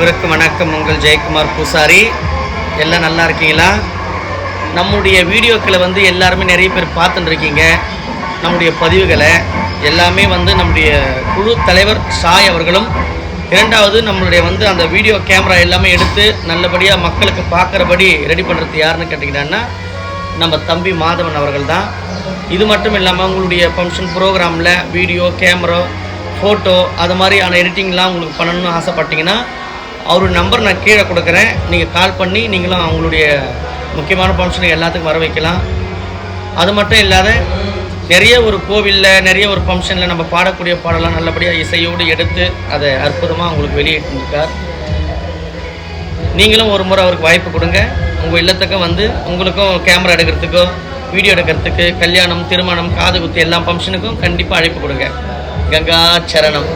வணக்கம். உங்கள் ஜெயக்குமார் பூசாரி. எல்லாம் நல்லா இருக்கீங்களா? நம்முடைய வீடியோக்களை எல்லாருமே நிறைய பேர் பார்த்துட்டு இருக்கீங்க. நம்முடைய பதிவுகளை எல்லாமே நம்முடைய குழு தலைவர் சாய் அவர்களும், இரண்டாவது நம்மளுடைய அந்த வீடியோ கேமரா எல்லாமே எடுத்து நல்லபடியாக மக்களுக்கு பார்க்குறபடி ரெடி பண்ணுறது யாருன்னு கேட்டிங்கன்னா நம்ம தம்பி மாதவன் அவர்கள் தான். இது மட்டும் இல்லாமல் உங்களுடைய ஃபங்க்ஷன் ப்ரோக்ராமில் வீடியோ கேமரா ஃபோட்டோ அது மாதிரியான எடிட்டிங்லாம் உங்களுக்கு பண்ணணும்னு ஆசைப்பட்டீங்கன்னா அவருடைய நம்பர் நான் கீழே கொடுக்குறேன். நீங்கள் கால் பண்ணி நீங்களும் அவங்களுடைய முக்கியமான ஃபங்க்ஷனுக்கு எல்லாத்துக்கும் வர வைக்கலாம். அது மட்டும் இல்லாத நிறைய ஒரு கோவிலில் நிறைய ஒரு ஃபங்க்ஷனில் நம்ம பாடக்கூடிய பாடலாம் நல்லபடியாக இசையோடு எடுத்து அதை அற்புதமாக உங்களுக்கு வெளியிட்டிருக்கார். நீங்களும் ஒரு முறை அவருக்கு வாய்ப்பு கொடுங்க. உங்கள் இல்லத்துக்கும் உங்களுக்கும் கேமரா எடுக்கிறதுக்கோ வீடியோ எடுக்கிறதுக்கு கல்யாணம் திருமணம் காது குத்து எல்லா ஃபங்க்ஷனுக்கும் கண்டிப்பாக அழைப்பு கொடுங்க. கங்கா சரணம்.